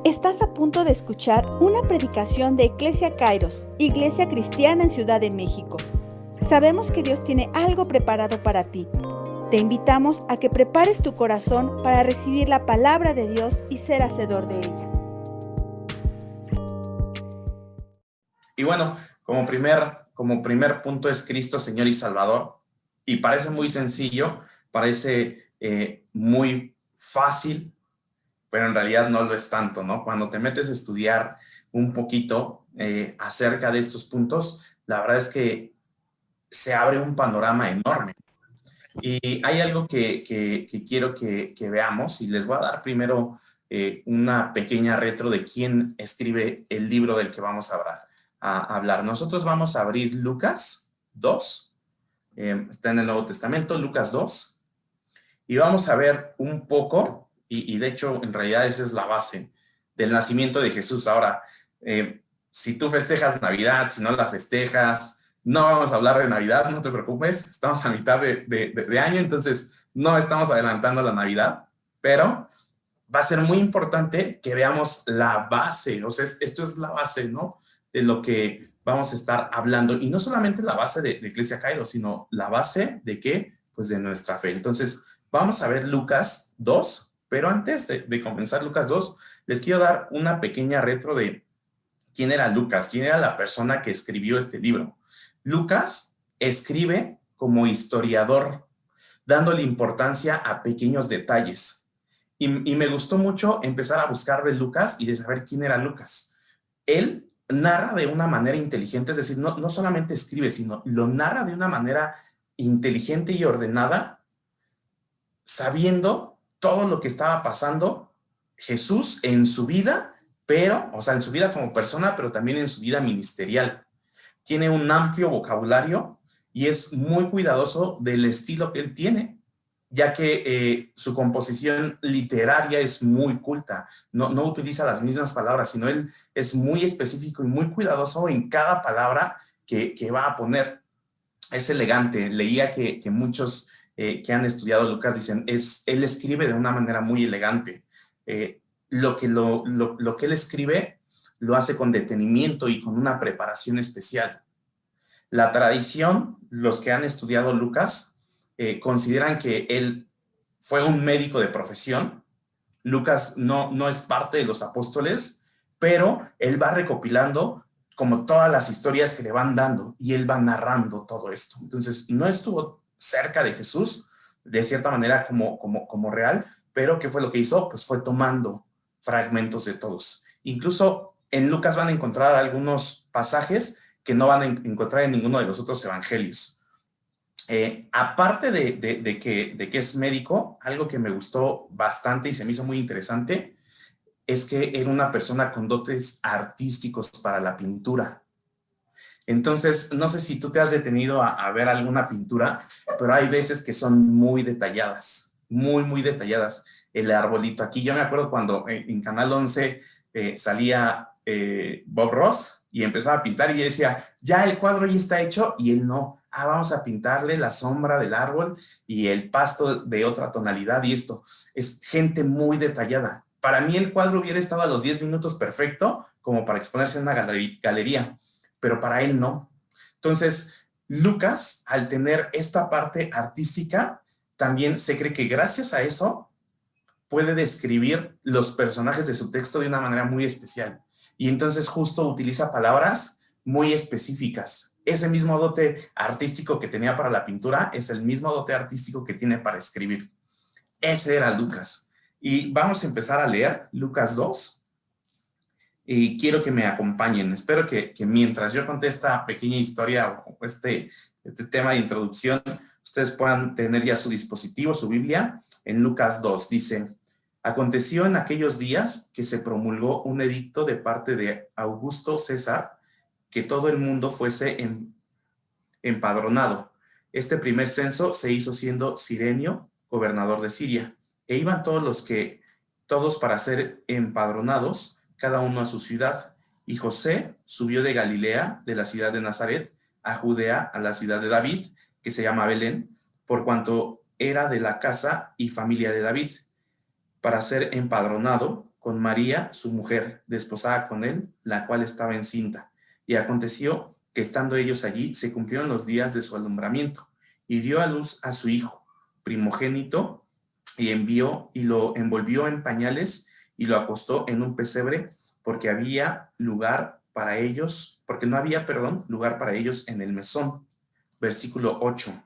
Estás a punto de escuchar una predicación de Iglesia Kairos, Iglesia Cristiana en Ciudad de México. Sabemos que Dios tiene algo preparado para ti. Te invitamos a que prepares tu corazón para recibir la palabra de Dios y ser hacedor de ella. Y bueno, como primer punto es Cristo, Señor y Salvador. Y parece muy sencillo, parece muy fácil, pero en realidad no lo es tanto, ¿no? Cuando te metes a estudiar un poquito acerca de estos puntos, la verdad es que se abre un panorama enorme. Y hay algo que quiero que veamos, y les voy a dar primero una pequeña retro de quién escribe el libro del que vamos a hablar. Nosotros vamos a abrir Lucas 2, está en el Nuevo Testamento, Lucas 2, y vamos a ver un poco, y de hecho en realidad esa es la base del nacimiento de Jesús. Ahora, si tú festejas Navidad, si no la festejas, no vamos a hablar de Navidad, no te preocupes, estamos a mitad de año, entonces no estamos adelantando la Navidad, pero va a ser muy importante que veamos la base, o sea, esto es la base, ¿no? De lo que vamos a estar hablando, y no solamente la base de Iglesia Kairos, sino la base de qué, pues de nuestra fe. Entonces, vamos a ver Lucas 2, pero antes de comenzar Lucas 2, les quiero dar una pequeña retro de quién era Lucas, quién era la persona que escribió este libro. Lucas escribe como historiador, dándole importancia a pequeños detalles. Y me gustó mucho empezar a buscar de Lucas y de saber quién era Lucas. Él narra de una manera inteligente, es decir, no solamente escribe, sino lo narra de una manera inteligente y ordenada, sabiendo todo lo que estaba pasando Jesús en su vida, pero, o sea, en su vida como persona, pero también en su vida ministerial. Tiene un amplio vocabulario y es muy cuidadoso del estilo que él tiene, ya que su composición literaria es muy culta, no utiliza las mismas palabras, sino él es muy específico y muy cuidadoso en cada palabra que va a poner. Es elegante. Leía que muchos que han estudiado Lucas dicen, él escribe de una manera muy elegante. Lo que él escribe lo hace con detenimiento y con una preparación especial. La tradición, los que han estudiado Lucas, consideran que él fue un médico de profesión. Lucas no es parte de los apóstoles, pero él va recopilando como todas las historias que le van dando y él va narrando todo esto. Entonces, no estuvo cerca de Jesús, de cierta manera como real, pero ¿qué fue lo que hizo? Pues fue tomando fragmentos de todos. Incluso en Lucas van a encontrar algunos pasajes que no van a encontrar en ninguno de los otros evangelios. Aparte de que es médico, algo que me gustó bastante y se me hizo muy interesante es que era una persona con dotes artísticos para la pintura. Entonces, no sé si tú te has detenido a ver alguna pintura, pero hay veces que son muy detalladas, muy detalladas. El arbolito aquí, yo me acuerdo cuando en Canal 11 salía Bob Ross y empezaba a pintar y yo decía, ya el cuadro ya está hecho, y él no. Vamos a pintarle la sombra del árbol y el pasto de otra tonalidad, y esto es gente muy detallada. Para mí el cuadro hubiera estado a los 10 minutos perfecto como para exponerse en una galería, pero para él no. Entonces, Lucas, al tener esta parte artística, también se cree que gracias a eso puede describir los personajes de su texto de una manera muy especial. Y entonces justo utiliza palabras muy específicas. Ese mismo dote artístico que tenía para la pintura es el mismo dote artístico que tiene para escribir. Ese era Lucas. Y vamos a empezar a leer Lucas 2. Y quiero que me acompañen. Espero que mientras yo conté esta pequeña historia o este tema de introducción, ustedes puedan tener ya su dispositivo, su Biblia. En Lucas 2 dice: aconteció en aquellos días que se promulgó un edicto de parte de Augusto César que todo el mundo fuese empadronado. Este primer censo se hizo siendo Cirenio gobernador de Siria, e iban todos para ser empadronados, cada uno a su ciudad. Y José subió de Galilea, de la ciudad de Nazaret, a Judea, a la ciudad de David, que se llama Belén, por cuanto era de la casa y familia de David, para ser empadronado con María, su mujer, desposada con él, la cual estaba encinta. Y aconteció que estando ellos allí, se cumplieron los días de su alumbramiento, y dio a luz a su hijo, primogénito, y lo envolvió en pañales, y lo acostó en un pesebre, porque no había lugar para ellos en el mesón. Versículo 8.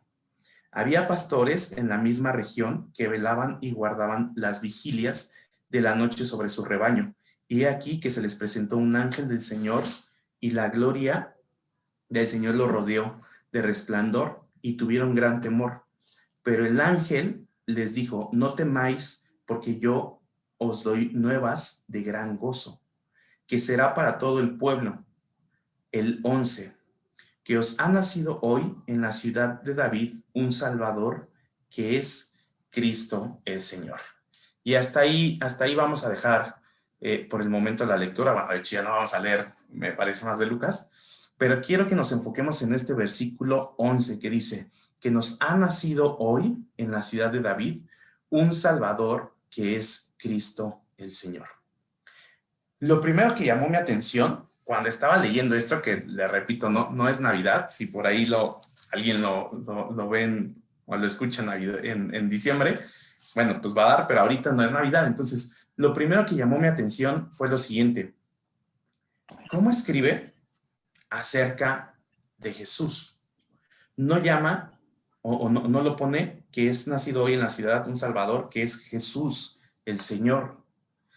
Había pastores en la misma región que velaban y guardaban las vigilias de la noche sobre su rebaño. Y he aquí que se les presentó un ángel del Señor, y la gloria del Señor lo rodeó de resplandor, y tuvieron gran temor. Pero el ángel les dijo: no temáis, porque yo os doy nuevas de gran gozo, que será para todo el pueblo. El 11. Que os ha nacido hoy en la ciudad de David un Salvador, que es Cristo el Señor. Y hasta ahí vamos a dejar por el momento la lectura. Bueno, de hecho ya no vamos a leer, me parece, más de Lucas, pero quiero que nos enfoquemos en este versículo 11 que dice que nos ha nacido hoy en la ciudad de David un Salvador, que es Cristo el Señor. Lo primero que llamó mi atención cuando estaba leyendo esto, que le repito, no es Navidad, si por ahí alguien lo ven o lo escuchan en diciembre, bueno, pues va a dar, pero ahorita no es Navidad. Entonces, lo primero que llamó mi atención fue lo siguiente: ¿cómo escribe acerca de Jesús? No llama o no lo pone que es nacido hoy en la ciudad un Salvador, que es Jesús el Señor,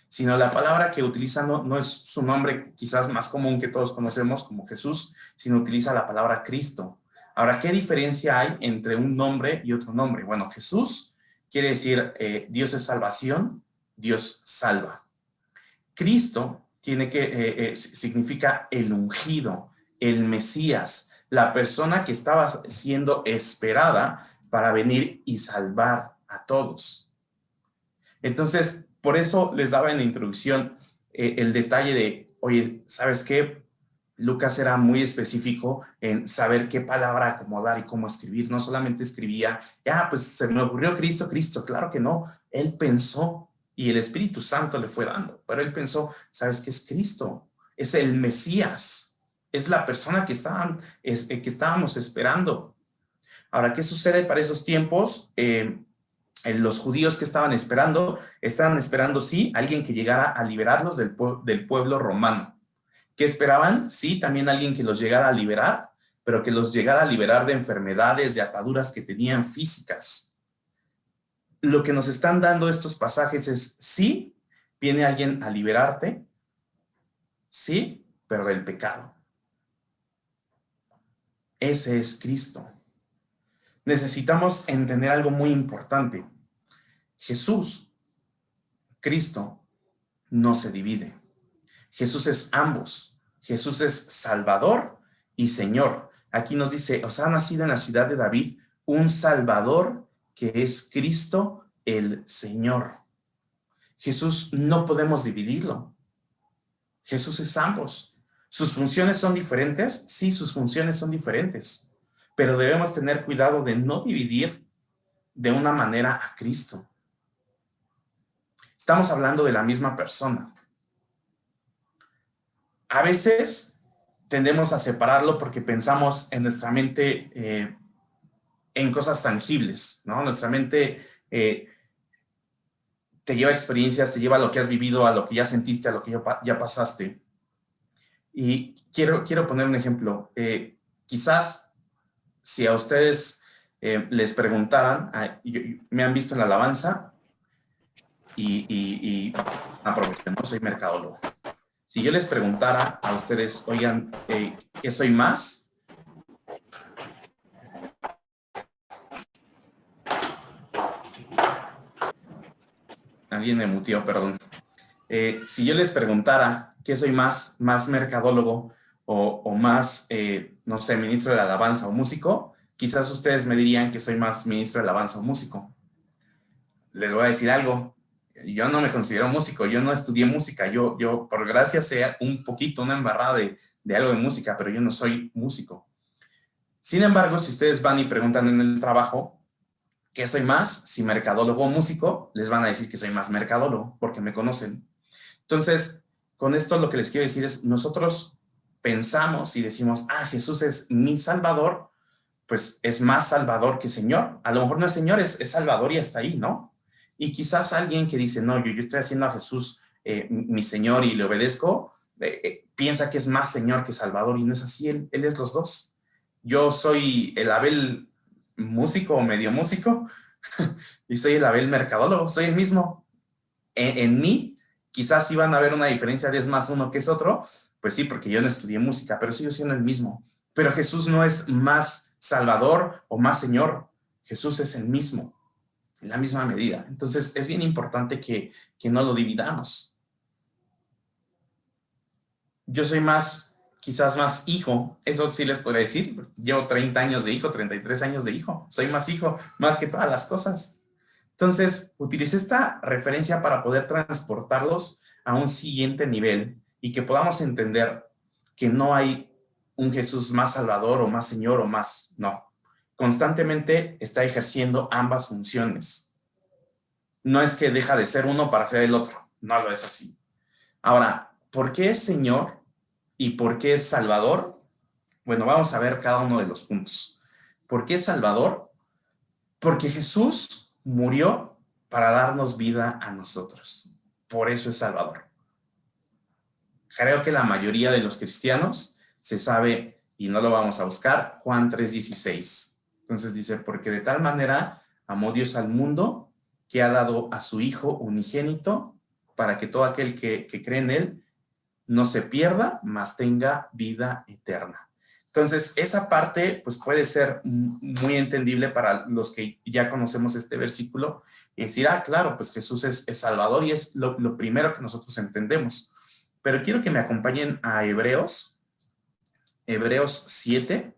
sino la palabra que utiliza no es su nombre quizás más común que todos conocemos como Jesús, sino utiliza la palabra Cristo. Ahora, ¿qué diferencia hay entre un nombre y otro nombre? Bueno, Jesús quiere decir Dios es salvación, Dios salva. Cristo significa el ungido, el Mesías, la persona que estaba siendo esperada para venir y salvar a todos. Entonces, por eso les daba en la introducción el detalle de, oye, ¿sabes qué? Lucas era muy específico en saber qué palabra acomodar y cómo escribir. No solamente escribía, pues se me ocurrió Cristo, claro que no. Él pensó y el Espíritu Santo le fue dando, pero él pensó, ¿sabes qué es Cristo? Es el Mesías, es la persona que estábamos esperando. Ahora, ¿qué sucede para esos tiempos? Los judíos que estaban esperando, sí, alguien que llegara a liberarlos del pueblo romano. ¿Qué esperaban? Sí, también alguien que los llegara a liberar, pero que los llegara a liberar de enfermedades, de ataduras que tenían físicas. Lo que nos están dando estos pasajes es, sí, viene alguien a liberarte, sí, pero del pecado. Ese es Cristo. Necesitamos entender algo muy importante. Jesús, Cristo, no se divide. Jesús es ambos. Jesús es Salvador y Señor. Aquí nos dice, os ha nacido en la ciudad de David un Salvador, que es Cristo el Señor. Jesús no podemos dividirlo. Jesús es ambos. ¿Sus funciones son diferentes? Sí, sus funciones son diferentes. Pero debemos tener cuidado de no dividir de una manera a Cristo. Estamos hablando de la misma persona. A veces tendemos a separarlo porque pensamos en nuestra mente en cosas tangibles, ¿no? Nuestra mente te lleva a experiencias, te lleva a lo que has vivido, a lo que ya sentiste, a lo que ya pasaste. Y quiero poner un ejemplo. Quizás si a ustedes les preguntaran, me han visto en la alabanza y aprovechen, no soy mercadólogo. Si yo les preguntara a ustedes, oigan, ¿qué soy más? Alguien me muteó, perdón. Si yo les preguntara, ¿qué soy más mercadólogo o más, no sé, ministro de la alabanza o músico? Quizás ustedes me dirían que soy más ministro de la alabanza o músico. Les voy a decir algo. Yo no me considero músico, yo no estudié música, yo por gracia sé un poquito, una embarrada de algo de música, pero yo no soy músico. Sin embargo, si ustedes van y preguntan en el trabajo, ¿qué soy más? Si mercadólogo o músico, les van a decir que soy más mercadólogo, porque me conocen. Entonces, con esto lo que les quiero decir es, nosotros pensamos y decimos, Jesús es mi Salvador, pues es más Salvador que Señor. A lo mejor no es Señor, es Salvador y hasta ahí, ¿no? Y quizás alguien que dice, no, yo estoy haciendo a Jesús mi Señor y le obedezco, piensa que es más Señor que Salvador, y no es así, él es los dos. Yo soy el Abel músico o medio músico y soy el Abel mercadólogo, soy el mismo. En mí, quizás sí van a ver una diferencia de es más uno que es otro, pues sí, porque yo no estudié música, pero sigo siendo el mismo. Pero Jesús no es más Salvador o más Señor, Jesús es el mismo, en la misma medida. Entonces es bien importante que no lo dividamos. Yo soy quizás más hijo, eso sí les podría decir, llevo 30 años de hijo, 33 años de hijo, soy más hijo, más que todas las cosas. Entonces, utilicé esta referencia para poder transportarlos a un siguiente nivel y que podamos entender que no hay un Jesús más Salvador o más Señor o más, no. Constantemente está ejerciendo ambas funciones. No es que deja de ser uno para ser el otro, no lo es así. Ahora, ¿por qué es Señor y por qué es Salvador? Bueno, vamos a ver cada uno de los puntos. ¿Por qué es Salvador? Porque Jesús murió para darnos vida a nosotros. Por eso es Salvador. Creo que la mayoría de los cristianos se sabe, y no lo vamos a buscar, Juan 3:16. Entonces dice, porque de tal manera amó Dios al mundo que ha dado a su Hijo unigénito para que todo aquel que cree en Él no se pierda, mas tenga vida eterna. Entonces, esa parte pues puede ser muy entendible para los que ya conocemos este versículo y decir, claro, pues Jesús es Salvador y es lo primero que nosotros entendemos. Pero quiero que me acompañen a Hebreos 7.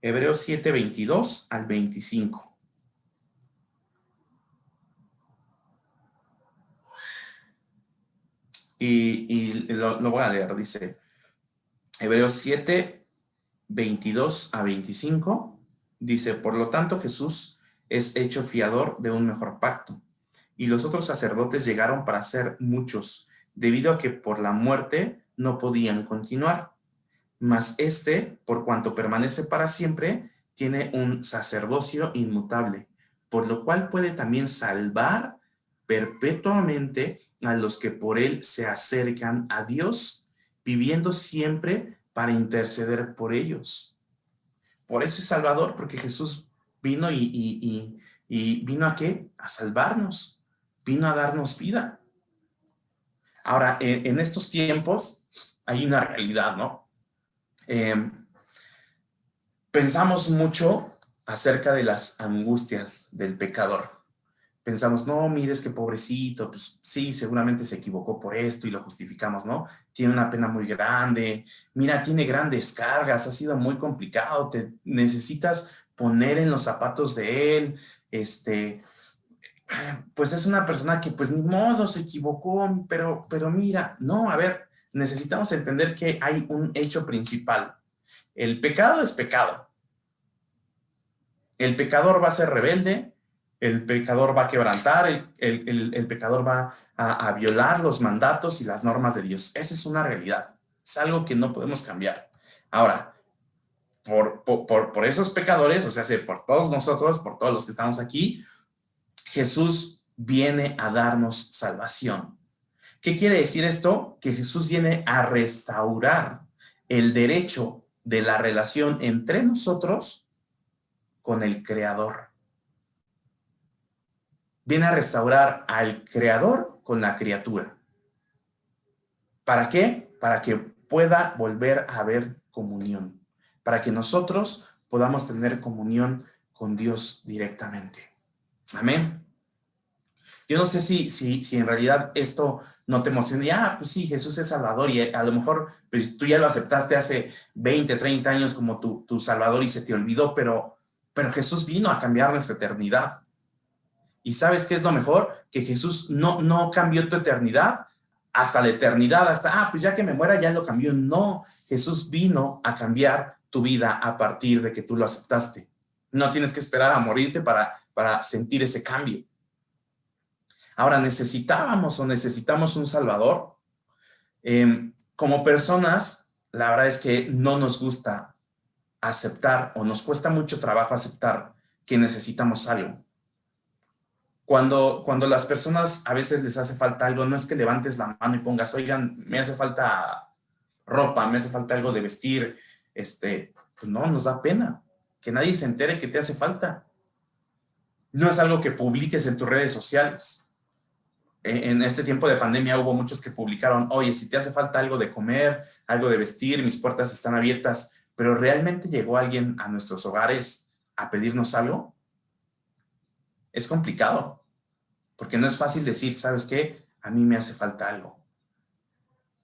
Hebreos 7, 22 al 25. Y lo voy a leer, dice Hebreos 7, 22 a 25, dice, por lo tanto Jesús es hecho fiador de un mejor pacto, y los otros sacerdotes llegaron para ser muchos, debido a que por la muerte no podían continuar. Mas por cuanto permanece para siempre, tiene un sacerdocio inmutable, por lo cual puede también salvar perpetuamente a los que por él se acercan a Dios, viviendo siempre para interceder por ellos. Por eso es Salvador, porque Jesús vino y vino ¿a qué? A salvarnos, vino a darnos vida. Ahora, en estos tiempos hay una realidad, ¿no? Pensamos mucho acerca de las angustias del pecador. Pensamos, no, mires qué pobrecito, pues sí, seguramente se equivocó por esto y lo justificamos, ¿no? Tiene una pena muy grande, mira, tiene grandes cargas, ha sido muy complicado, te necesitas poner en los zapatos de él, pues es una persona que pues ni modo se equivocó, pero mira, no, a ver, necesitamos entender que hay un hecho principal. El pecado es pecado. El pecador va a ser rebelde, el pecador va a quebrantar, el pecador va a violar los mandatos y las normas de Dios. Esa es una realidad, es algo que no podemos cambiar. Ahora, por esos pecadores, o sea, por todos nosotros, por todos los que estamos aquí, Jesús viene a darnos salvación. ¿Qué quiere decir esto? Que Jesús viene a restaurar el derecho de la relación entre nosotros con el Creador. Viene a restaurar al Creador con la criatura. ¿Para qué? Para que pueda volver a haber comunión. Para que nosotros podamos tener comunión con Dios directamente. Amén. Yo no sé si en realidad esto no te emociona. Y, pues sí, Jesús es Salvador y a lo mejor pues, tú ya lo aceptaste hace 20, 30 años como tu Salvador y se te olvidó, pero Jesús vino a cambiar nuestra eternidad. ¿Y sabes qué es lo mejor? Que Jesús no cambió tu eternidad hasta la eternidad, hasta, pues ya que me muera ya lo cambió. No, Jesús vino a cambiar tu vida a partir de que tú lo aceptaste. No tienes que esperar a morirte para sentir ese cambio. Ahora, necesitamos un Salvador. Como personas, la verdad es que no nos gusta aceptar o nos cuesta mucho trabajo aceptar que necesitamos algo. Cuando las personas a veces les hace falta algo, no es que levantes la mano y pongas, oigan, me hace falta ropa, me hace falta algo de vestir, pues no, nos da pena que nadie se entere que te hace falta. No es algo que publiques en tus redes sociales. En este tiempo de pandemia hubo muchos que publicaron, oye, si te hace falta algo de comer, algo de vestir, mis puertas están abiertas, pero ¿realmente llegó alguien a nuestros hogares a pedirnos algo? Es complicado, porque no es fácil decir, ¿sabes qué? A mí me hace falta algo.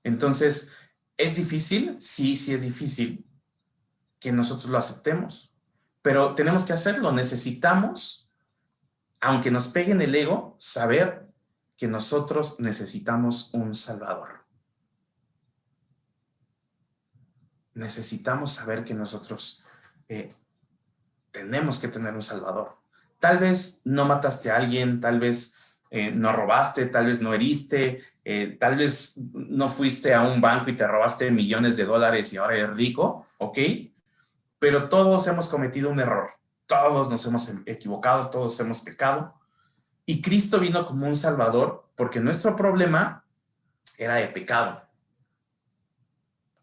Entonces, ¿es difícil? Sí, sí es difícil que nosotros lo aceptemos, pero tenemos que hacerlo. Necesitamos, aunque nos pegue en el ego, saber que nosotros necesitamos un Salvador. Necesitamos saber que nosotros tenemos que tener un Salvador. Tal vez no mataste a alguien, tal vez no robaste, tal vez no heriste, tal vez no fuiste a un banco y te robaste millones de dólares y ahora eres rico, ¿ok? Pero todos hemos cometido un error, todos nos hemos equivocado, todos hemos pecado. Y Cristo vino como un Salvador porque nuestro problema era de pecado,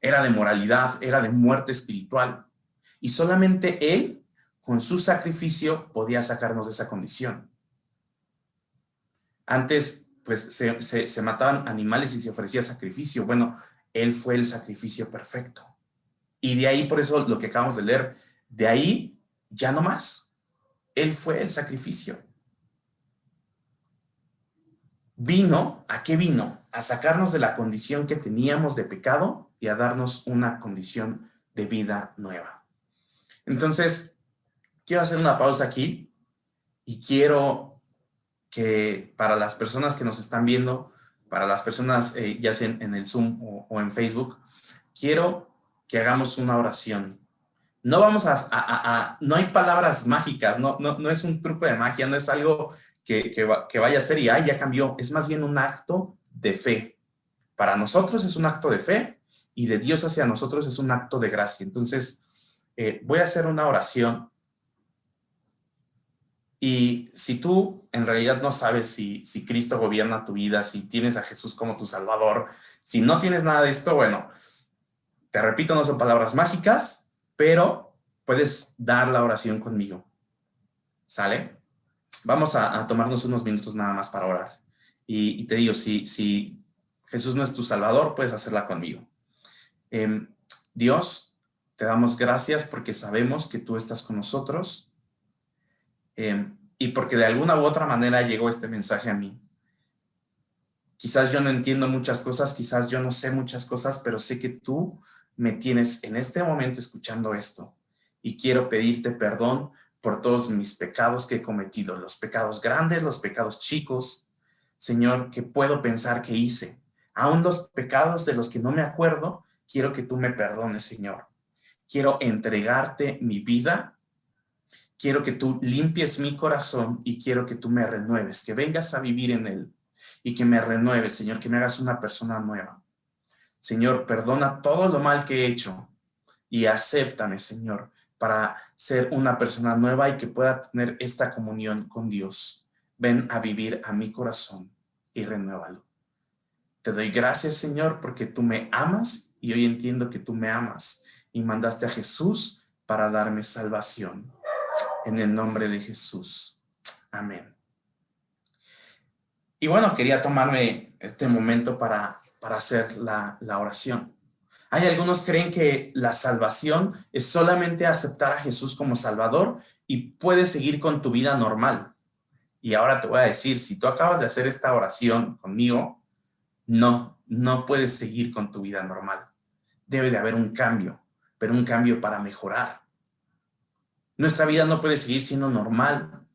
era de moralidad, era de muerte espiritual. Y solamente Él, con su sacrificio, podía sacarnos de esa condición. Antes, pues, se mataban animales y se ofrecía sacrificio. Bueno, Él fue el sacrificio perfecto. Y de ahí, por eso lo que acabamos de leer, de ahí ya no más. Él fue el sacrificio. ¿A qué vino? A sacarnos de la condición que teníamos de pecado y a darnos una condición de vida nueva. Entonces, quiero hacer una pausa aquí y quiero que para las personas que nos están viendo, para las personas ya sea en el Zoom o en Facebook, quiero que hagamos una oración. No vamos no hay palabras mágicas, no es un truco de magia, no es algo que vaya a ser y ya cambió. Es más bien un acto de fe. Para nosotros es un acto de fe y de Dios hacia nosotros es un acto de gracia. Entonces, voy a hacer una oración y si tú en realidad no sabes si Cristo gobierna tu vida, si tienes a Jesús como tu Salvador, si no tienes nada de esto, bueno, te repito, no son palabras mágicas, pero puedes dar la oración conmigo. ¿Sale? Vamos a tomarnos unos minutos nada más para orar. Y te digo, si Jesús no es tu Salvador, puedes hacerla conmigo. Dios, te damos gracias porque sabemos que tú estás con nosotros y porque de alguna u otra manera llegó este mensaje a mí. Quizás yo no entiendo muchas cosas, quizás yo no sé muchas cosas, pero sé que tú me tienes en este momento escuchando esto y quiero pedirte perdón por todos mis pecados que he cometido, los pecados grandes, los pecados chicos, Señor, que puedo pensar que hice. Aún los pecados de los que no me acuerdo, quiero que tú me perdones, Señor. Quiero entregarte mi vida, quiero que tú limpies mi corazón y quiero que tú me renueves, que vengas a vivir en él y que me renueves, Señor, que me hagas una persona nueva. Señor, perdona todo lo mal que he hecho y acéptame, Señor, para ser una persona nueva y que pueda tener esta comunión con Dios. Ven a vivir a mi corazón y renuévalo. Te doy gracias, Señor, porque tú me amas y hoy entiendo que tú me amas y mandaste a Jesús para darme salvación. En el nombre de Jesús. Amén. Y bueno, quería tomarme este momento para hacer la oración. Hay algunos creen que la salvación es solamente aceptar a Jesús como Salvador y puedes seguir con tu vida normal. Y ahora te voy a decir, si tú acabas de hacer esta oración conmigo, no puedes seguir con tu vida normal. Debe de haber un cambio, pero un cambio para mejorar. Nuestra vida no puede seguir siendo normal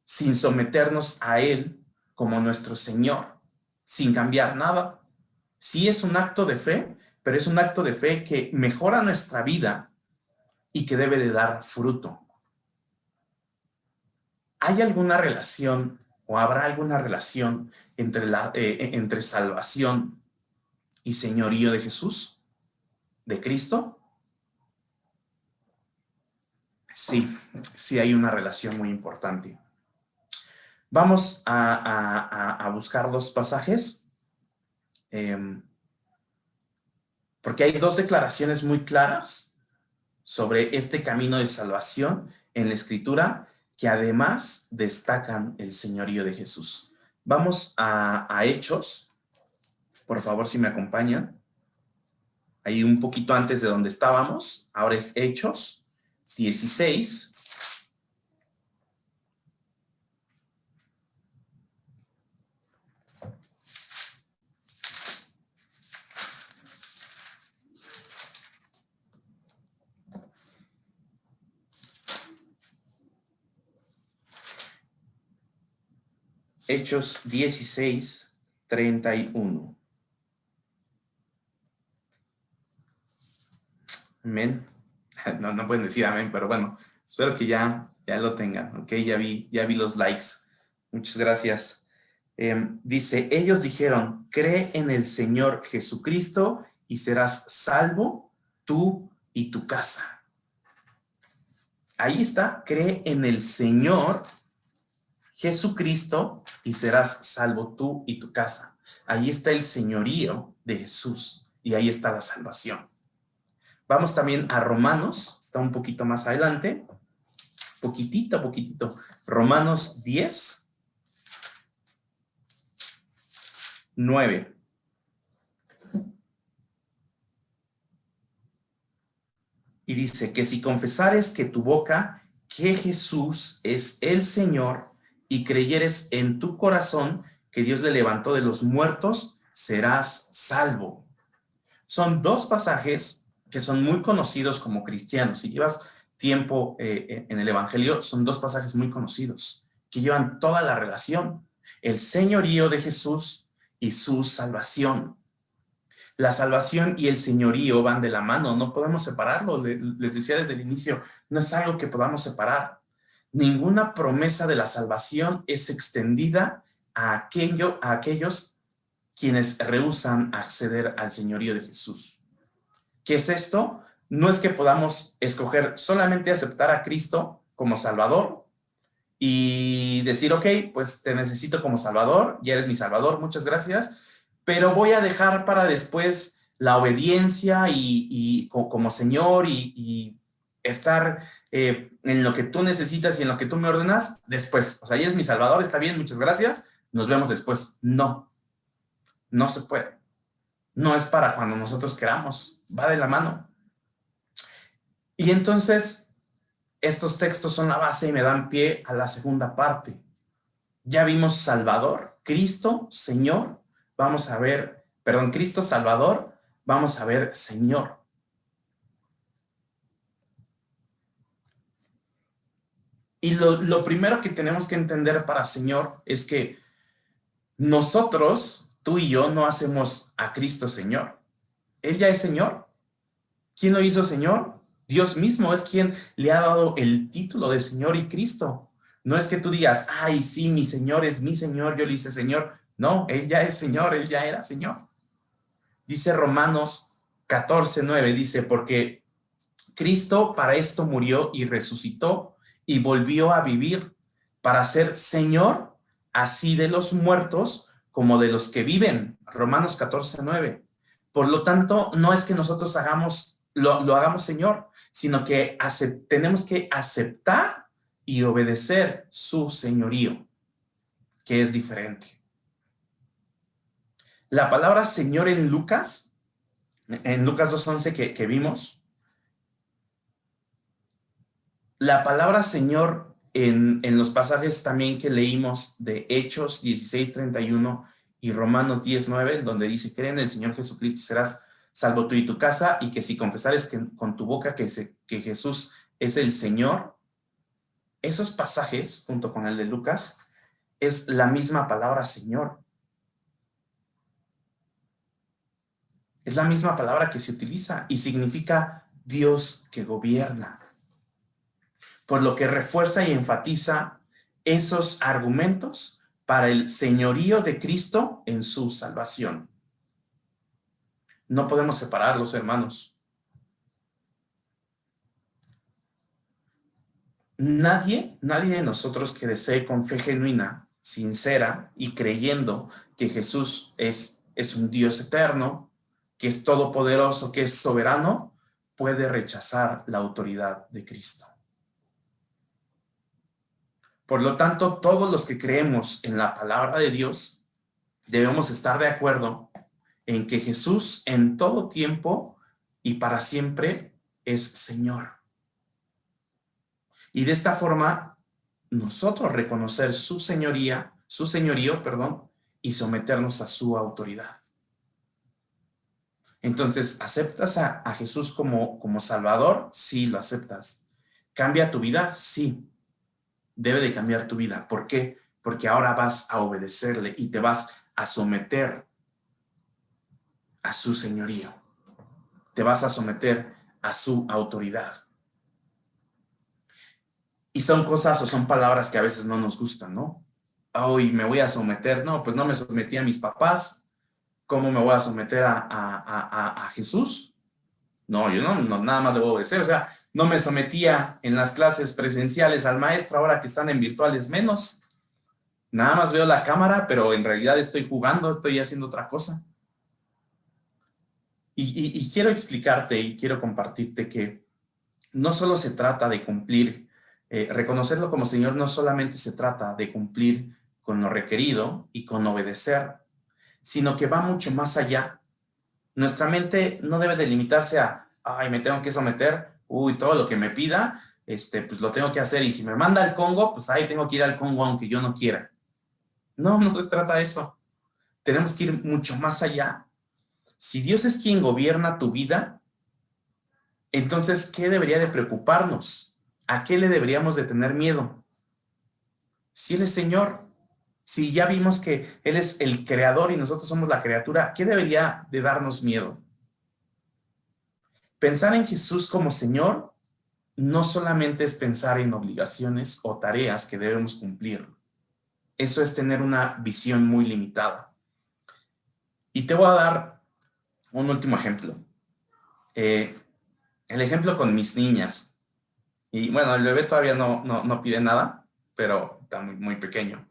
sin someternos a Él como nuestro Señor, sin cambiar nada. Sí es un acto de fe, pero es un acto de fe que mejora nuestra vida y que debe de dar fruto. ¿hay alguna relación o habrá alguna relación entre salvación y señorío de Jesús, de Cristo? Sí, sí hay una relación muy importante. Vamos a buscar los pasajes, porque hay dos declaraciones muy claras sobre este camino de salvación en la Escritura que además destacan el señorío de Jesús. Vamos a Hechos, por favor, si me acompañan. Ahí un poquito antes de donde estábamos, ahora es Hechos 16. Hechos 16, 31. Amén. No pueden decir amén, pero bueno, espero que ya lo tengan, ¿ok? Ya vi los likes. Muchas gracias. Dice, ellos dijeron, cree en el Señor Jesucristo y serás salvo tú y tu casa. Ahí está, cree en el Señor Jesucristo y serás salvo tú y tu casa. Ahí está el señorío de Jesús y ahí está la salvación. Vamos también a Romanos, está un poquito más adelante, poquitito. Romanos 10, 9. Y dice que si confesares que tu boca que Jesús es el Señor y creyeres en tu corazón que Dios le levantó de los muertos, serás salvo. Son dos pasajes que son muy conocidos como cristianos. Si llevas tiempo en el Evangelio, son dos pasajes muy conocidos que llevan toda la relación. El señorío de Jesús y su salvación. La salvación y el señorío van de la mano, no podemos separarlo. Les decía desde el inicio, no es algo que podamos separar. Ninguna promesa de la salvación es extendida a aquellos quienes rehúsan acceder al señorío de Jesús. ¿Qué es esto? No es que podamos escoger solamente aceptar a Cristo como Salvador y decir, ok, pues te necesito como Salvador, ya eres mi Salvador, muchas gracias, pero voy a dejar para después la obediencia y como Señor y estar en lo que tú necesitas y en lo que tú me ordenas después. O sea, ya eres mi Salvador, está bien, muchas gracias, nos vemos después. No se puede. No es para cuando nosotros queramos, va de la mano. Y entonces, estos textos son la base y me dan pie a la segunda parte. Ya vimos Salvador, Cristo, Señor. Vamos a ver, Cristo, Salvador. Vamos a ver Señor. Y lo primero que tenemos que entender para Señor es que nosotros, tú y yo, no hacemos a Cristo Señor. Él ya es Señor. ¿Quién lo hizo Señor? Dios mismo es quien le ha dado el título de Señor y Cristo. No es que tú digas, ay, sí, mi Señor es mi Señor, yo le hice Señor. No, Él ya es Señor, Él ya era Señor. Dice Romanos 14, 9, dice, porque Cristo para esto murió y resucitó y volvió a vivir para ser Señor así de los muertos como de los que viven. Romanos 14, 9. Por lo tanto, no es que nosotros lo hagamos Señor, sino que tenemos que aceptar y obedecer su señorío, que es diferente. La palabra Señor en Lucas 2:11 que vimos, la palabra Señor en los pasajes también que leímos de Hechos 16:31 y Romanos 10:9, donde dice, cree en el Señor Jesucristo y serás salvo tú y tu casa, y que si confesares con tu boca que Jesús es el Señor, esos pasajes, junto con el de Lucas, es la misma palabra Señor. Es la misma palabra que se utiliza y significa Dios que gobierna. Por lo que refuerza y enfatiza esos argumentos para el señorío de Cristo en su salvación. No podemos separarlos, hermanos. Nadie de nosotros que desee con fe genuina, sincera y creyendo que Jesús es un Dios eterno, que es todopoderoso, que es soberano, puede rechazar la autoridad de Cristo. Por lo tanto, todos los que creemos en la palabra de Dios debemos estar de acuerdo en que Jesús en todo tiempo y para siempre es Señor. Y de esta forma, nosotros reconocer su señorío, y someternos a su autoridad. Entonces, ¿aceptas a Jesús como Salvador? Sí, lo aceptas. ¿Cambia tu vida? Sí. Debe de cambiar tu vida. ¿Por qué? Porque ahora vas a obedecerle y te vas a someter a su señorío. Te vas a someter a su autoridad. Y son cosas o son palabras que a veces no nos gustan, ¿no? Hoy me voy a someter. No, pues no me sometí a mis papás. ¿Cómo me voy a someter a Jesús? No, yo no nada más le voy a obedecer. O sea, no me sometía en las clases presenciales al maestro, ahora que están en virtuales menos. Nada más veo la cámara, pero en realidad estoy jugando, estoy haciendo otra cosa. Y quiero explicarte y quiero compartirte que no solo se trata de cumplir, reconocerlo como Señor no solamente se trata de cumplir con lo requerido y con obedecer, sino que va mucho más allá. Nuestra mente no debe de limitarse a, ay, me tengo que someter, todo lo que me pida, pues lo tengo que hacer, y si me manda al Congo, pues ahí tengo que ir al Congo aunque yo no quiera. No se trata de eso. Tenemos que ir mucho más allá. Si Dios es quien gobierna tu vida, entonces, ¿qué debería de preocuparnos? ¿A qué le deberíamos de tener miedo? Si Él es Señor, si ya vimos que Él es el creador y nosotros somos la criatura, ¿qué debería de darnos miedo? Pensar en Jesús como Señor no solamente es pensar en obligaciones o tareas que debemos cumplir. Eso es tener una visión muy limitada. Y te voy a dar un último ejemplo. El ejemplo con mis niñas. Y bueno, el bebé todavía no pide nada, pero está muy pequeño.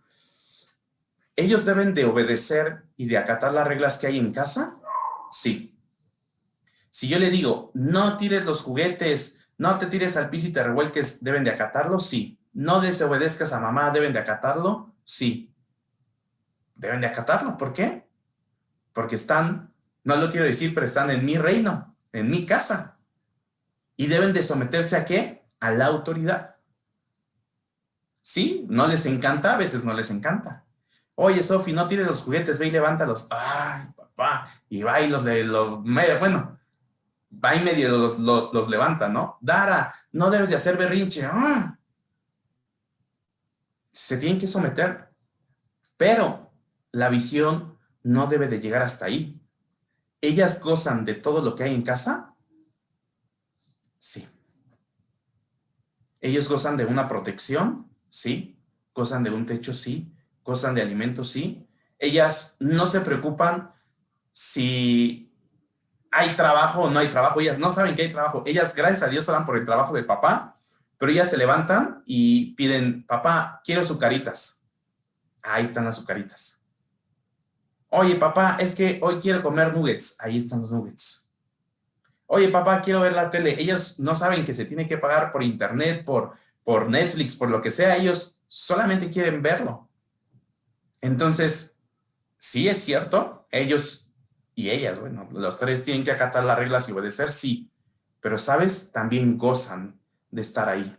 ¿Ellos deben de obedecer y de acatar las reglas que hay en casa? Sí. Si yo le digo, no tires los juguetes, no te tires al piso y te revuelques, ¿deben de acatarlo? Sí. ¿No desobedezcas a mamá, deben de acatarlo? Sí. Deben de acatarlo. ¿Por qué? Porque están, no lo quiero decir, pero están en mi reino, en mi casa. Y deben de someterse ¿a qué? A la autoridad. Sí, no les encanta, a veces no les encanta. Oye, Sofi, no tires los juguetes, ve y levántalos. Ay, papá. Y va y bueno, va y medio los levanta, ¿no? Dara, no debes de hacer berrinche. ¡Ah! Se tienen que someter. Pero la visión no debe de llegar hasta ahí. ¿Ellas gozan de todo lo que hay en casa? Sí. ¿Ellos gozan de una protección? Sí. ¿Gozan de un techo? Sí. ¿Gozan de alimentos? Sí. Ellas no se preocupan si hay trabajo o no hay trabajo. Ellas no saben que hay trabajo. Ellas, gracias a Dios, oran por el trabajo de papá, pero ellas se levantan y piden, papá, quiero azucaritas. Ahí están las azucaritas. Oye, papá, es que hoy quiero comer nuggets. Ahí están los nuggets. Oye, papá, quiero ver la tele. Ellos no saben que se tiene que pagar por internet, por Netflix, por lo que sea. Ellos solamente quieren verlo. Entonces, sí es cierto, ellos y ellas, bueno, los tres tienen que acatar las reglas y obedecer, sí. Pero, ¿sabes? También gozan de estar ahí.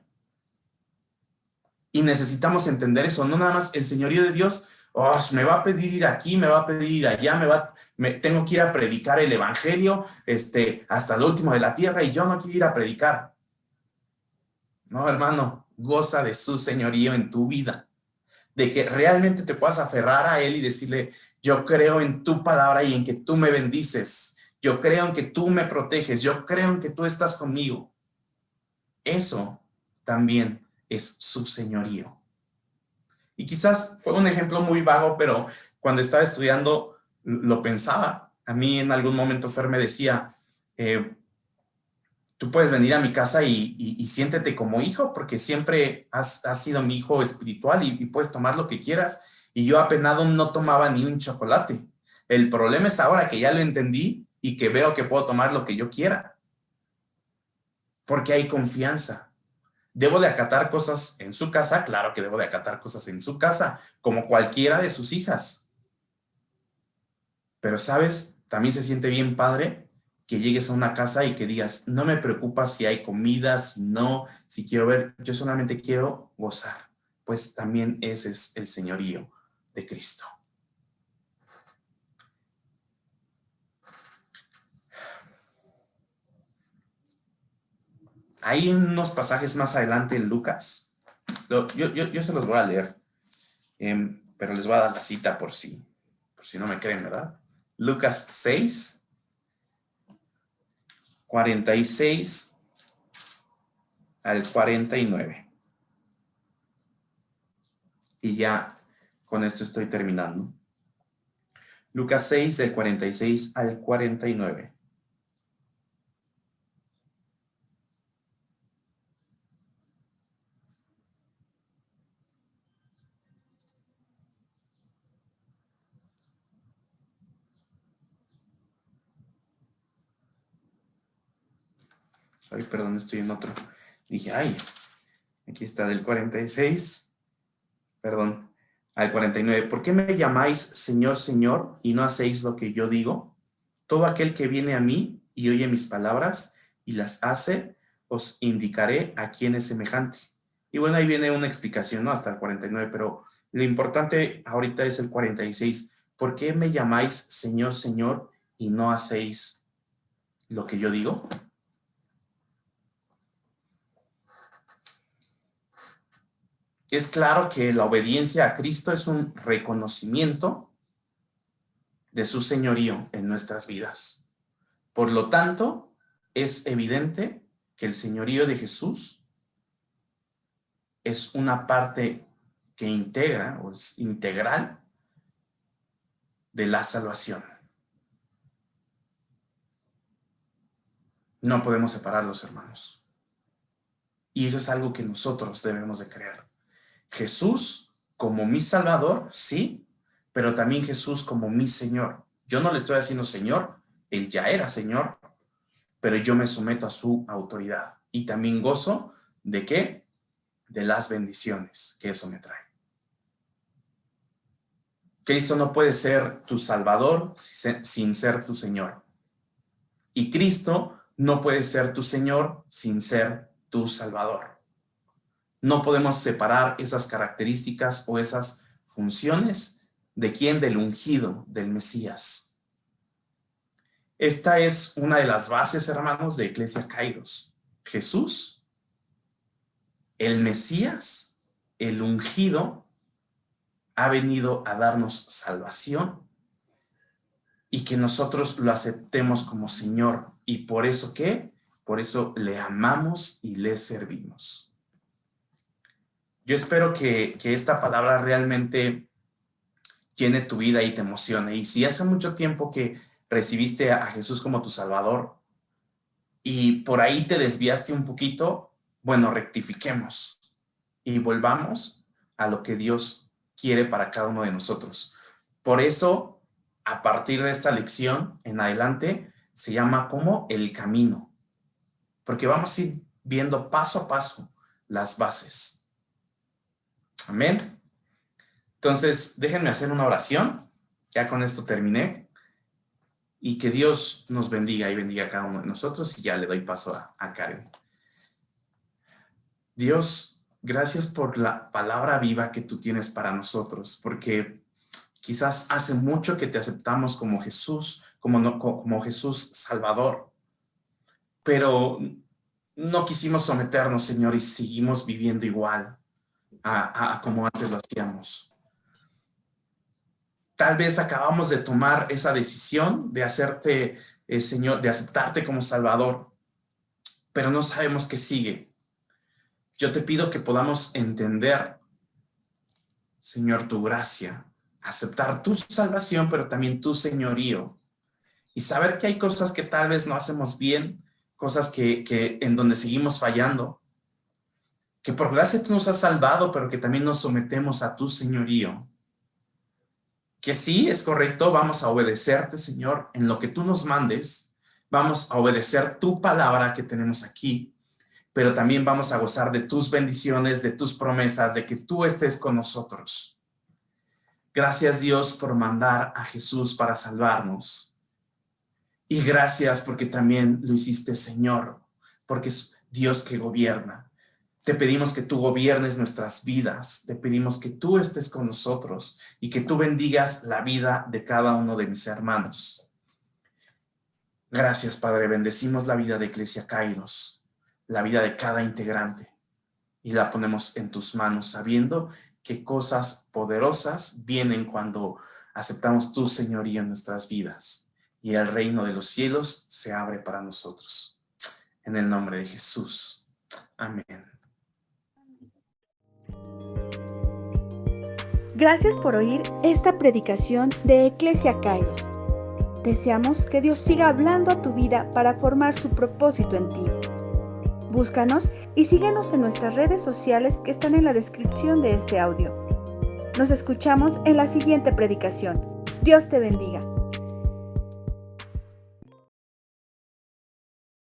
Y necesitamos entender eso. No nada más el señorío de Dios, me va a pedir ir aquí, me va a pedir ir allá, tengo que ir a predicar el evangelio hasta el último de la tierra y yo no quiero ir a predicar. No, hermano, goza de su señorío en tu vida, de que realmente te puedas aferrar a Él y decirle, yo creo en tu palabra y en que tú me bendices, yo creo en que tú me proteges, yo creo en que tú estás conmigo. Eso también es su señorío. Y quizás fue un ejemplo muy vago, pero cuando estaba estudiando lo pensaba. A mí en algún momento Fer me decía, tú puedes venir a mi casa y siéntete como hijo, porque siempre has sido mi hijo espiritual y puedes tomar lo que quieras. Y yo apenado no tomaba ni un chocolate. El problema es ahora que ya lo entendí y que veo que puedo tomar lo que yo quiera, porque hay confianza. ¿Debo de acatar cosas en su casa? Claro que debo de acatar cosas en su casa, como cualquiera de sus hijas. Pero, ¿sabes? También se siente bien padre que llegues a una casa y que digas, no me preocupa si hay comida, si no, si quiero ver, yo solamente quiero gozar. Pues también ese es el señorío de Cristo. Hay unos pasajes más adelante en Lucas. Yo se los voy a leer, pero les voy a dar la cita por si no me creen, ¿verdad? Lucas 6, 46 al 49. Y ya con esto estoy terminando. Lucas 6, del 46 al 49. Ay, perdón, estoy en otro. Dije, ay, aquí está del 46, perdón, al 49. ¿Por qué me llamáis Señor, Señor, y no hacéis lo que yo digo? Todo aquel que viene a mí y oye mis palabras y las hace, os indicaré a quién es semejante. Y bueno, ahí viene una explicación, ¿no? Hasta el 49, pero lo importante ahorita es el 46. ¿Por qué me llamáis Señor, Señor, y no hacéis lo que yo digo? Es claro que la obediencia a Cristo es un reconocimiento de su señorío en nuestras vidas. Por lo tanto, es evidente que el señorío de Jesús es una parte que integra o es integral de la salvación. No podemos separarlos, hermanos. Y eso es algo que nosotros debemos de creer. Jesús como mi Salvador, sí, pero también Jesús como mi Señor. Yo no le estoy haciendo Señor, Él ya era Señor, pero yo me someto a su autoridad. Y también gozo ¿de qué? De las bendiciones que eso me trae. Cristo no puede ser tu Salvador sin ser tu Señor. Y Cristo no puede ser tu Señor sin ser tu Salvador. No podemos separar esas características o esas funciones de quién, del ungido, del Mesías. Esta es una de las bases, hermanos, de Iglesia Kairos. Jesús, el Mesías, el ungido, ha venido a darnos salvación y que nosotros lo aceptemos como Señor. ¿Y por eso qué? Por eso le amamos y le servimos. Yo espero que esta palabra realmente llene tu vida y te emocione. Y si hace mucho tiempo que recibiste a Jesús como tu Salvador y por ahí te desviaste un poquito, bueno, rectifiquemos y volvamos a lo que Dios quiere para cada uno de nosotros. Por eso, a partir de esta lección en adelante, se llama como el camino, porque vamos a ir viendo paso a paso las bases. Amén. Entonces, déjenme hacer una oración. Ya con esto terminé. Y que Dios nos bendiga y bendiga a cada uno de nosotros. Y ya le doy paso a Karen. Dios, gracias por la palabra viva que tú tienes para nosotros, porque quizás hace mucho que te aceptamos como Jesús, como Jesús Salvador, pero no quisimos someternos, Señor, y seguimos viviendo igual a como antes lo hacíamos. Tal vez acabamos de tomar esa decisión de hacerte, Señor, de aceptarte como Salvador, pero no sabemos qué sigue. Yo te pido que podamos entender Señor, tu gracia, aceptar tu salvación, pero también tu señorío, y saber que hay cosas que tal vez no hacemos bien, cosas que en donde seguimos fallando, que por gracia tú nos has salvado, pero que también nos sometemos a tu señorío. Que sí, es correcto, vamos a obedecerte, Señor, en lo que tú nos mandes, vamos a obedecer tu palabra que tenemos aquí, pero también vamos a gozar de tus bendiciones, de tus promesas, de que tú estés con nosotros. Gracias, Dios, por mandar a Jesús para salvarnos. Y gracias porque también lo hiciste, Señor, porque es Dios que gobierna. Te pedimos que tú gobiernes nuestras vidas, te pedimos que tú estés con nosotros y que tú bendigas la vida de cada uno de mis hermanos. Gracias, Padre, bendecimos la vida de Iglesia Kairos, la vida de cada integrante, y la ponemos en tus manos, sabiendo que cosas poderosas vienen cuando aceptamos tu señorío en nuestras vidas, y el reino de los cielos se abre para nosotros. En el nombre de Jesús. Amén. Gracias por oír esta predicación de Iglesia Kairos. Deseamos que Dios siga hablando a tu vida para formar su propósito en ti. Búscanos y síguenos en nuestras redes sociales que están en la descripción de este audio. Nos escuchamos en la siguiente predicación. Dios te bendiga.